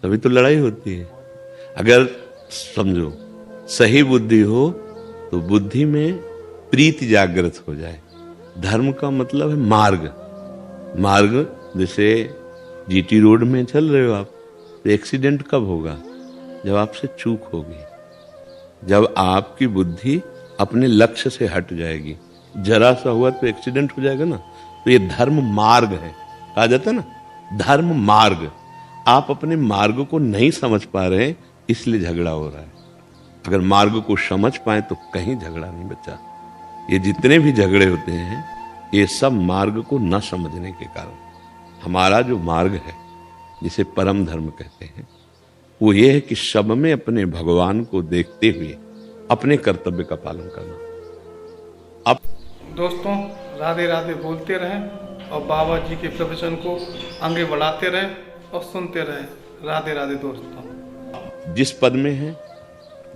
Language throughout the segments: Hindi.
तभी तो लड़ाई होती है। अगर समझो सही बुद्धि हो तो बुद्धि में प्रीति जागृत हो जाए। धर्म का मतलब है मार्ग। मार्ग जैसे जीटी रोड में चल रहे हो आप, तो एक्सीडेंट कब होगा? जब आपसे चूक होगी, जब आपकी बुद्धि अपने लक्ष्य से हट जाएगी। जरा सा हुआ तो एक्सीडेंट हो जाएगा ना। तो ये धर्म मार्ग है, कहा जाता है ना धर्म मार्ग। आप अपने मार्ग को नहीं समझ पा रहे हैं, इसलिए झगड़ा हो रहा है। अगर मार्ग को समझ पाए तो कहीं झगड़ा नहीं बचा। ये जितने भी झगड़े होते हैं ये सब मार्ग को न समझने के कारण। हमारा जो मार्ग है जिसे परम धर्म कहते हैं, वो ये है कि सब में अपने भगवान को देखते हुए अपने कर्तव्य का पालन करना। अब दोस्तों राधे राधे बोलते रहें और बाबा जी के प्रवचन को आगे बढ़ाते रहें और सुनते रहें। राधे राधे दोस्तों। जिस पद में है,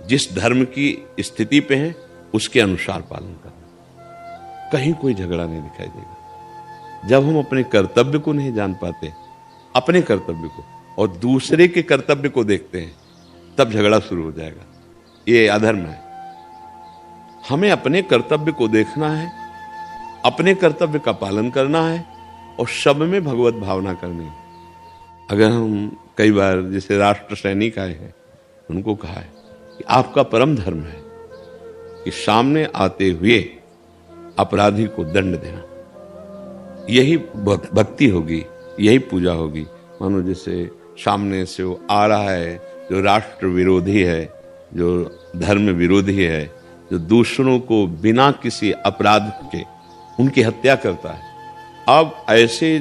जिस धर्म की स्थिति पे है, उसके अनुसार पालन करना। कहीं कोई झगड़ा नहीं दिखाई देगा। जब हम अपने कर्तव्य को नहीं जान पाते, अपने कर्तव्य को, और दूसरे के कर्तव्य को देखते हैं, तब झगड़ा शुरू हो जाएगा। ये अधर्म है। हमें अपने कर्तव्य को देखना है, अपने कर्तव्य का पालन करना है और सब में भगवत भावना करनी है। अगर हम कई बार जैसे राष्ट्र सैनिक आए हैं, उनको कहा है कि आपका परम धर्म है कि सामने आते हुए अपराधी को दंड देना। यही भक्ति होगी, यही पूजा होगी। मानो जैसे सामने से वो आ रहा है जो राष्ट्र विरोधी है, जो धर्म विरोधी है, जो दूसरों को बिना किसी अपराध के उनकी हत्या करता है, अब ऐसे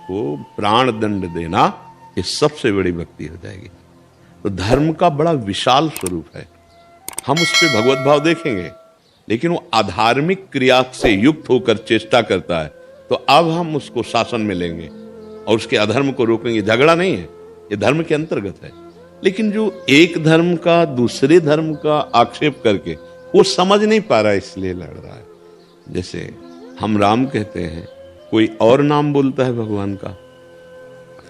को प्राण दंड देना ये सबसे बड़ी भक्ति हो जाएगी। तो धर्म का बड़ा विशाल स्वरूप है। हम उस पर भगवत भाव देखेंगे, लेकिन वो अधार्मिक क्रिया से युक्त होकर चेष्टा करता है, तो अब हम उसको शासन में लेंगे और उसके अधर्म को रोकेंगे। झगड़ा नहीं है, ये धर्म के अंतर्गत है। लेकिन जो एक धर्म का दूसरे धर्म का आक्षेप करके वो समझ नहीं पा रहा है, इसलिए लड़ रहा है। जैसे हम राम कहते हैं, कोई और नाम बोलता है भगवान का,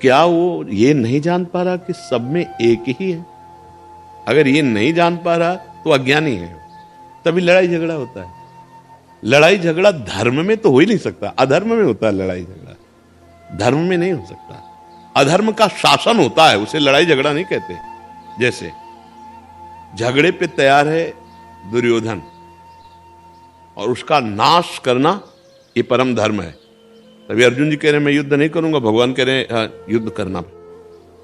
क्या वो ये नहीं जान पा रहा कि सब में एक ही है? अगर ये नहीं जान पा रहा तो अज्ञानी है। तभी लड़ाई झगड़ा होता है। लड़ाई झगड़ा धर्म में तो हो ही नहीं सकता, अधर्म में होता है लड़ाई झगड़ा, धर्म में नहीं हो सकता। अधर्म का शासन होता है, उसे लड़ाई झगड़ा नहीं कहते। जैसे झगड़े पे तैयार है दुर्योधन और उसका नाश करना ये परम धर्म है। तभी अर्जुन जी कह रहे हैं मैं युद्ध नहीं करूंगा, भगवान कह रहे हैं युद्ध करना।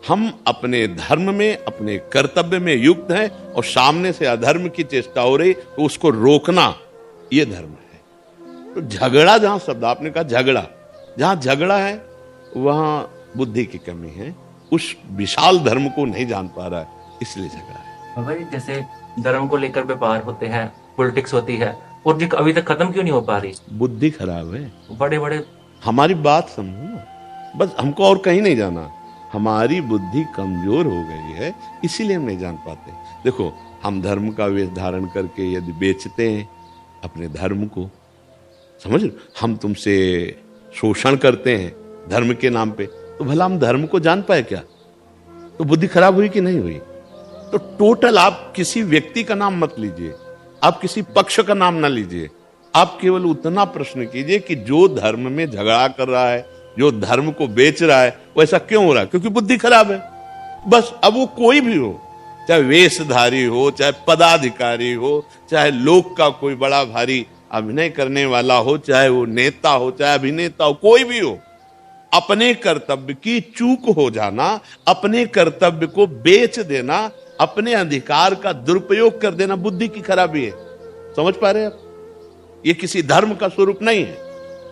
हम अपने धर्म में, अपने कर्तव्य में युक्त हैं और सामने से अधर्म की चेष्टा हो रही तो उसको रोकना, ये धर्म है। तो झगड़ा, जहां शब्द आपने कहा झगड़ा, जहां झगड़ा है वहां बुद्धि की कमी है। उस विशाल धर्म को नहीं जान पा रहा है, इसलिए झगड़ा है। भाई जैसे धर्म को लेकर व्यापार होते हैं, पॉलिटिक्स होती है, और जो अभी तक खत्म क्यों नहीं हो पा रही? बुद्धि खराब है। बड़े बड़े हमारी बात समझो ना, बस हमको और कहीं नहीं जाना। हमारी बुद्धि कमजोर हो गई है, इसीलिए हम नहीं जान पाते। देखो, हम धर्म का वेश धारण करके यदि बेचते हैं अपने धर्म को, समझ, हम तुमसे शोषण करते हैं धर्म के नाम पे, तो भला हम धर्म को जान पाए क्या? तो बुद्धि खराब हुई कि नहीं हुई? तो टोटल आप किसी व्यक्ति का नाम मत लीजिए, आप किसी पक्ष का नाम ना लीजिए। आप केवल उतना प्रश्न कीजिए कि जो धर्म में झगड़ा कर रहा है, जो धर्म को बेच रहा है, वो ऐसा क्यों हो रहा है? क्योंकि बुद्धि खराब है। बस। अब वो कोई भी हो, चाहे वेशधारी हो, चाहे पदाधिकारी हो, चाहे लोक का कोई बड़ा भारी अभिनय करने वाला हो, चाहे वो नेता हो, चाहे अभिनेता हो, कोई भी हो, अपने कर्तव्य की चूक हो जाना, अपने कर्तव्य को बेच देना, अपने अधिकार का दुरुपयोग कर देना बुद्धि की खराबी है। समझ पा रहे हैं आप? ये किसी धर्म का स्वरूप नहीं है,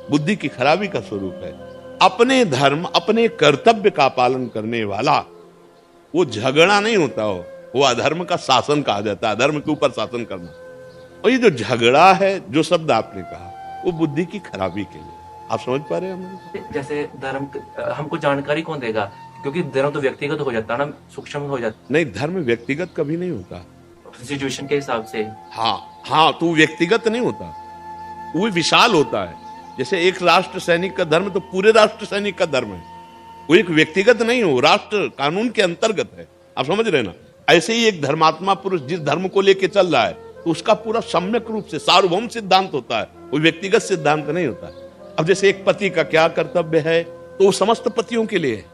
बुद्धि की खराबी का स्वरूप है। अपने धर्म, अपने कर्तव्य का पालन करने वाला, वो झगड़ा नहीं होता हो, वो अधर्म का शासन कहा जाता है, अधर्म के ऊपर शासन करना। और ये जो झगड़ा है, जो शब्द आपने कहा, वो बुद्धि की खराबी के लिए। आप समझ पा रहे हैं? जैसे धर्म हमको जानकारी कौन देगा? क्योंकि धर्म तो व्यक्तिगत हो जाता है ना, सूक्ष्म हो जाता। नहीं, धर्म व्यक्तिगत कभी नहीं होता, सिचुएशन के हिसाब से। हाँ, तो व्यक्तिगत नहीं होता, वो विशाल होता है। जैसे एक राष्ट्र सैनिक का धर्म तो पूरे राष्ट्र सैनिक का धर्म है, वो एक व्यक्तिगत नहीं हो, राष्ट्र कानून के अंतर्गत है। आप समझ रहे ना? ऐसे ही एक धर्मात्मा पुरुष जिस धर्म को लेके चल रहा है तो उसका पूरा सम्यक रूप से सार्वभौम सिद्धांत होता है, कोई व्यक्तिगत सिद्धांत नहीं होता है। अब जैसे एक पति का क्या कर्तव्य है तो वो समस्त पतियों के लिए है,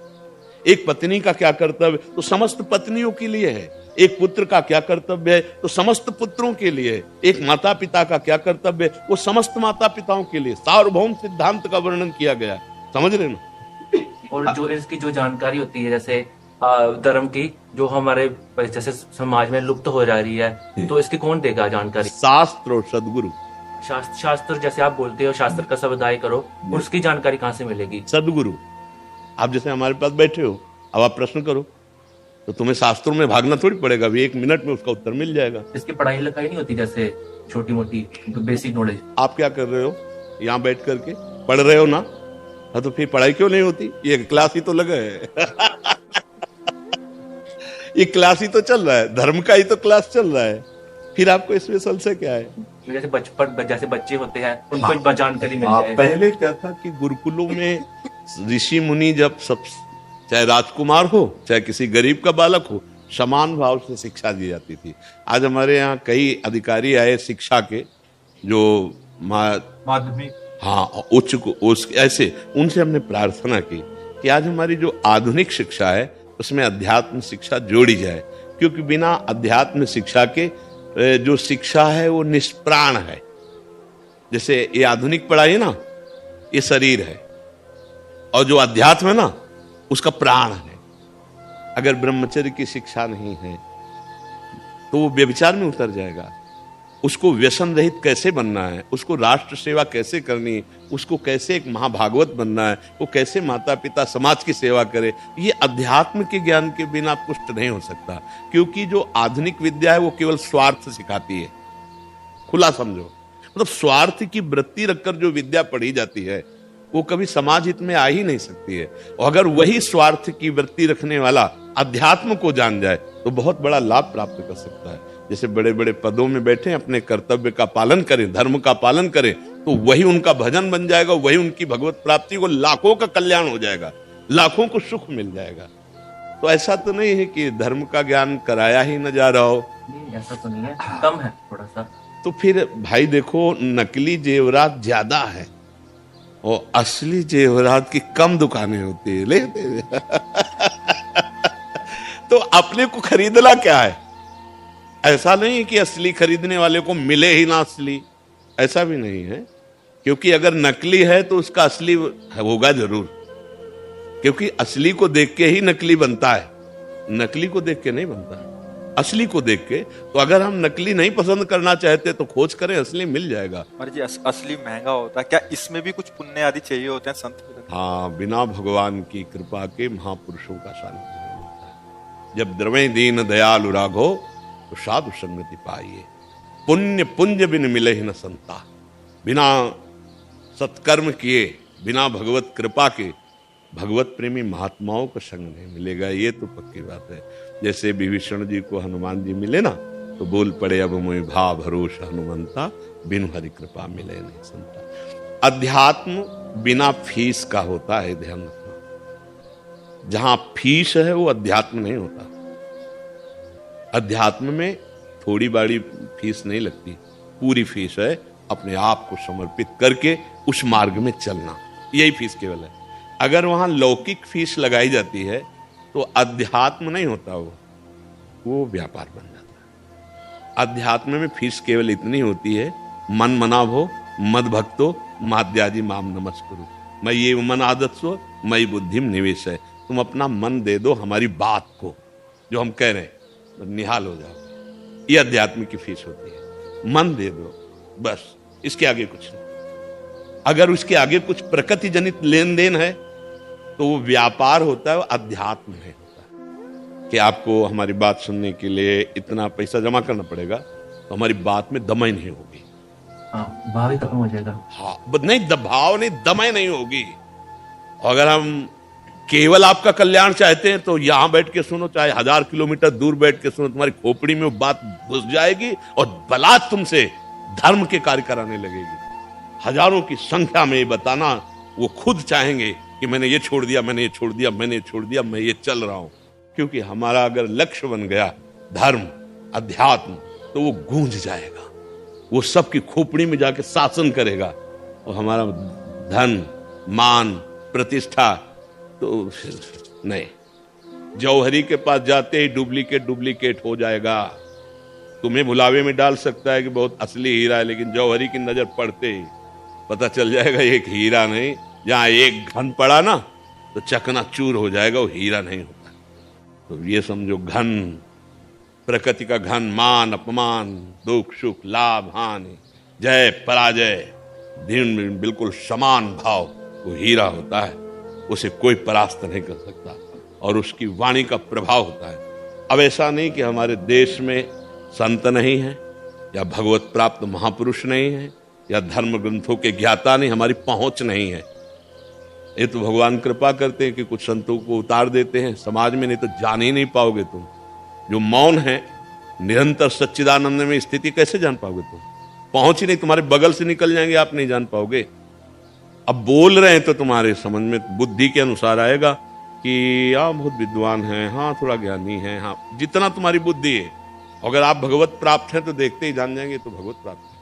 एक पत्नी का क्या कर्तव्य तो समस्त पत्नियों के लिए है, एक पुत्र का क्या कर्तव्य है तो समस्त पुत्रों के लिए है, एक माता पिता का क्या कर्तव्य है वो समस्त माता पिताओं के लिए। सार्वभौम सिद्धांत का वर्णन किया गया है, समझ रहे ना? और जो इसकी जो जानकारी होती है जैसे धर्म की, जो हमारे जैसे समाज में लुप्त हो जा रही है, तो इसकी कौन देगा जानकारी? शास्त्र और सदगुरु। शास्त्र जैसे आप बोलते हो, शास्त्र का समुदाय करो, उसकी जानकारी कहाँ से मिलेगी? सदगुरु। आप जैसे हमारे पास बैठे हो, अब आप प्रश्न करो तो तुम्हें शास्त्रों में भागना थोड़ी पड़ेगा, अभी 1 मिनट में उसका उत्तर मिल जाएगा। इसकी पढ़ाई लिखाई नहीं होती जैसे छोटी मोटी बेसिक नॉलेज? आप क्या कर रहे हो यहाँ बैठ करके? पढ़ रहे हो ना? हाँ, तो फिर पढ़ाई क्यों नहीं होती? ये क्लास ही तो लगा है ये क्लास ही तो चल रहा है, धर्म का ही तो क्लास चल रहा है, फिर आपको स्पेशल से क्या है? जैसे बच्चे होते हैं उनको जानकारी मिल जाए। पहले क्या था कि गुरुकुलों में ऋषि मुनि जब सब, चाहे राजकुमार हो चाहे किसी गरीब का बालक हो, समान भाव से शिक्षा दी जाती थी। आज हमारे यहाँ कई अधिकारी आए शिक्षा के, जो माध्यमिक, हाँ उच्च ऐसे, उनसे हमने प्रार्थना की कि आज हमारी जो आधुनिक शिक्षा है उसमें अध्यात्म शिक्षा जोड़ी जाए, क्योंकि बिना अध्यात्म शिक्षा के जो शिक्षा है वो निष्प्राण है। जैसे ये आधुनिक पढ़ाई है ना, ये शरीर है, और जो अध्यात्म है ना उसका प्राण है। अगर ब्रह्मचर्य की शिक्षा नहीं है तो वो व्यभिचार में उतर जाएगा। उसको व्यसन रहित कैसे बनना है, उसको राष्ट्र सेवा कैसे करनी है, उसको कैसे एक महाभागवत बनना है, वो कैसे माता पिता समाज की सेवा करे, ये अध्यात्म के ज्ञान के बिना पुष्ट नहीं हो सकता। क्योंकि जो आधुनिक विद्या है वो केवल स्वार्थ सिखाती है। खुला समझो, मतलब स्वार्थ की वृत्ति रखकर जो विद्या पढ़ी जाती है वो कभी समाज हित में आ ही नहीं सकती है। और अगर वही स्वार्थ की वृत्ति रखने वाला अध्यात्म को जान जाए तो बहुत बड़ा लाभ प्राप्त कर सकता है। जैसे बड़े बड़े पदों में बैठे अपने कर्तव्य का पालन करें, धर्म का पालन करें, तो वही उनका भजन बन जाएगा, वही उनकी भगवत प्राप्ति को, लाखों का कल्याण हो जाएगा, लाखों को सुख मिल जाएगा। तो ऐसा तो नहीं है कि धर्म का ज्ञान कराया ही न जा रहा हो। ऐसा तो नहीं है, कम है थोड़ा सा। तो फिर भाई देखो, नकली जेवरात ज्यादा है और असली जेवरात की कम दुकानें होती है, लेते तो अपने को खरीदना क्या है? ऐसा नहीं कि असली खरीदने वाले को मिले ही ना असली, ऐसा भी नहीं है। क्योंकि अगर नकली है तो उसका असली होगा जरूर, क्योंकि असली को देख के ही नकली बनता है, नकली को देख के नहीं बनता है, असली को देख के। तो अगर हम नकली नहीं पसंद करना चाहते तो खोज करें, असली मिल जाएगा। जी असली महंगा होता है क्या? इसमें भी कुछ पुण्य आदि चाहिए होते हैं संत? हाँ, बिना भगवान की कृपा के महापुरुषों का सानिध्य नहीं होता है। जब द्रवे दीन दयालु राघो तो साधु संगति पाइए, पुण्य पुंज बिन मिले ही न संता। बिना सत्कर्म किए, बिना भगवत कृपा के भगवत प्रेमी महात्माओं का संग नहीं मिलेगा, ये तो पक्की बात है। जैसे विभीषण जी को हनुमान जी मिले ना तो बोल पड़े, अब मोहि भाव भरोस हनुमंता, बिनु हरि कृपा मिले नहीं संता। अध्यात्म बिना फीस का होता है, ध्यान रखना। जहां फीस है वो अध्यात्म नहीं होता। अध्यात्म में थोड़ी बड़ी फीस नहीं लगती, पूरी फीस है अपने आप को समर्पित करके उस मार्ग में चलना, यही फीस केवल है। अगर वहां लौकिक फीस लगाई जाती है तो अध्यात्म नहीं होता, वो व्यापार बन जाता है। अध्यात्म में फीस केवल इतनी होती है, मन मनाभो मद भक्तो माद्यादि माम नमस्कुरु, मैं ये मन आदत सो मई बुद्धिम निवेश है। तुम अपना मन दे दो हमारी बात को, जो हम कह रहे हैं, निहाल हो जाओ। ये अध्यात्म की फीस होती है, मन दे दो बस, इसके आगे कुछ नहीं। अगर उसके आगे कुछ प्रकृति जनित लेन देन है तो वो व्यापार होता है, वो अध्यात्म नहीं होता। कि आपको हमारी बात सुनने के लिए इतना पैसा जमा करना पड़ेगा तो हमारी बात में दमय नहीं होगी। हाँ, भाव ही खत्म हो जाएगा। हाँ, नहीं, भाव नहीं, दमय नहीं होगी। अगर हम केवल आपका कल्याण चाहते हैं तो यहां बैठ के सुनो, चाहे 1000 किलोमीटर दूर बैठ के सुनो, तुम्हारी खोपड़ी में वो बात घुस जाएगी और बलात् तुमसे धर्म के कार्य कराने लगेगी। हजारों की संख्या में बताना वो खुद चाहेंगे कि मैंने ये छोड़ दिया, मैंने ये छोड़ दिया, मैंने ये छोड़ दिया, मैं ये चल रहा हूं। क्योंकि हमारा अगर लक्ष्य बन गया धर्म, अध्यात्म, तो वो गूंज जाएगा, वो सबकी खोपड़ी में जाके शासन करेगा, और हमारा धन, मान, प्रतिष्ठा तो नहीं। जौहरी के पास जाते ही डुप्लीकेट हो जाएगा। तुम्हें भुलावे में डाल सकता है कि बहुत असली हीरा है, लेकिन जौहरी की नजर पड़ते ही पता चल जाएगा एक हीरा नहीं। जहां एक घन पड़ा ना तो चकनाचूर हो जाएगा, वो हीरा नहीं होता। तो ये समझो घन, प्रकृति का घन, मान अपमान, दुख सुख, लाभ हानि, जय पराजय, दिन बिल्कुल समान भाव, वो हीरा होता है। उसे कोई परास्त नहीं कर सकता, और उसकी वाणी का प्रभाव होता है। अब ऐसा नहीं कि हमारे देश में संत नहीं है, या भगवत प्राप्त महापुरुष नहीं है, या धर्म ग्रंथों के ज्ञाता नहीं, हमारी पहुंच नहीं है। ये तो भगवान कृपा करते हैं कि कुछ संतों को उतार देते हैं समाज में, नहीं तो जान ही नहीं पाओगे तुम। जो मौन है, निरंतर सच्चिदानंद में स्थिति कैसे जान पाओगे तुम? पहुंच ही नहीं, तुम्हारे बगल से निकल जाएंगे, आप नहीं जान पाओगे। अब बोल रहे हैं तो तुम्हारे समझ में बुद्धि के अनुसार आएगा कि हाँ बहुत विद्वान है, हाँ थोड़ा ज्ञानी है, हाँ जितना तुम्हारी बुद्धि है। अगर आप भगवत प्राप्त हैं तो देखते ही जान जाएंगे तो भगवत प्राप्त है।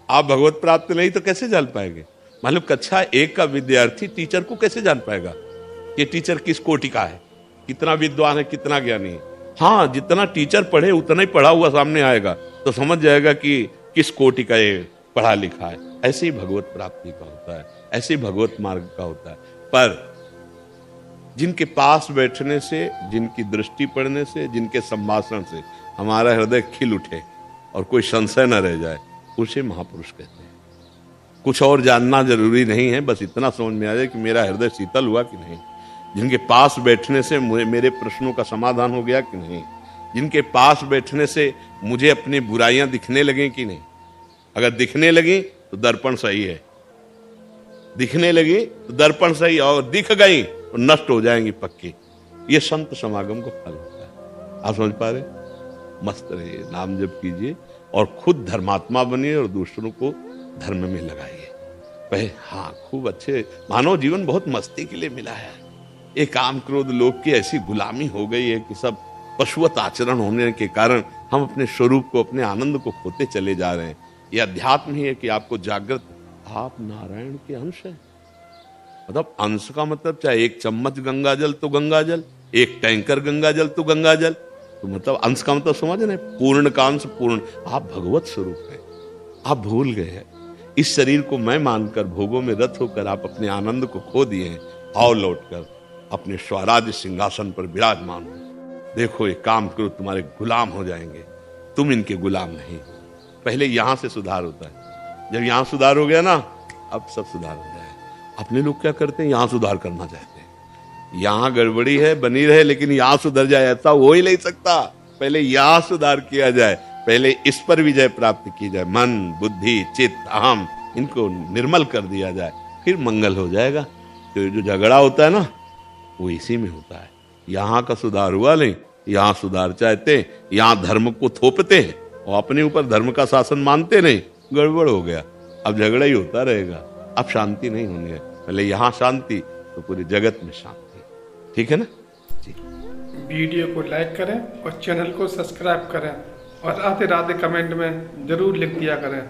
आप भगवत प्राप्त नहीं तो कैसे जान पाएंगे? मतलब कक्षा 1 का विद्यार्थी टीचर को कैसे जान पाएगा कि टीचर किस कोटि का है, कितना विद्वान है, कितना ज्ञानी है? हाँ, जितना टीचर पढ़े उतना ही पढ़ा हुआ सामने आएगा तो समझ जाएगा कि किस कोटि का ये पढ़ा लिखा है। ऐसे ही भगवत प्राप्ति का होता है, ऐसे ही भगवत मार्ग का होता है। पर जिनके पास बैठने से, जिनकी दृष्टि पड़ने से, जिनके संभाषण से हमारा हृदय खिल उठे और कोई संशय न रह जाए, उसे महापुरुष कहते हैं। कुछ और जानना जरूरी नहीं है, बस इतना समझ में आ जाए कि मेरा हृदय शीतल हुआ कि नहीं, जिनके पास बैठने से मेरे प्रश्नों का समाधान हो गया कि नहीं, जिनके पास बैठने से मुझे अपनी बुराइयां दिखने लगें कि नहीं। अगर दिखने लगी तो दर्पण सही है, दिखने लगी तो दर्पण सही, और दिख गई तो नष्ट हो जाएंगी पक्की। ये संत समागम को फल होता है। आप समझ पा रहे? मस्त रहिए, नाम जप कीजिए और खुद धर्मात्मा बनिए और दूसरों को धर्म में लगाइए। पहले हाँ खूब अच्छे, मानव जीवन बहुत मस्ती के लिए मिला है। एक काम क्रोध लोग की ऐसी गुलामी हो गई है कि सब पशुवत आचरण होने के कारण हम अपने स्वरूप को, अपने आनंद को खोते चले जा रहे हैं। यह अध्यात्म ही है कि आपको जागृत, आप नारायण के अंश हैं। मतलब अंश का मतलब चाहे एक चम्मच गंगा जल तो गंगा जल, एक टैंकर गंगा जल तो गंगा जल, तो मतलब अंश का मतलब समझ रहे? पूर्ण का अंश पूर्ण। आप भगवत स्वरूप हैं, आप भूल गए हैं। इस शरीर को मैं मानकर भोगों में रत होकर आप अपने आनंद को खो दिए हैं। आओ लौटकर अपने स्वराज्य सिंहासन पर विराजमान हो। देखो ये काम करो, तुम्हारे गुलाम हो जाएंगे, तुम इनके गुलाम नहीं। पहले यहां से सुधार होता है। जब यहां सुधार हो गया ना, अब सब सुधार हो जाए। अपने लोग क्या करते हैं, यहां सुधार करना चाहते हैं। यहां गड़बड़ी है, बनी रहे, लेकिन यहां सुधर जाए ऐसा हो ही नहीं सकता। पहले यहां सुधार किया जाए, पहले इस पर विजय प्राप्त की जाए। मन, बुद्धि, चित्त, अहम, इनको निर्मल कर दिया जाए, फिर मंगल हो जाएगा। तो जो झगड़ा होता है ना, वो इसी में होता है। यहां का सुधार हुआ नहीं, यहां सुधार चाहते, यहां धर्म को थोपते हैं और अपने ऊपर धर्म का शासन मानते नहीं, गड़बड़ हो गया। अब झगड़ा ही होता रहेगा, अब शांति नहीं होनी है। पहले यहां शांति तो पूरे जगत में शांति। ठीक है ना जी? वीडियो को लाइक करें और चैनल को सब्सक्राइब करें, और राधे राधे कमेंट में जरूर लिख दिया करें।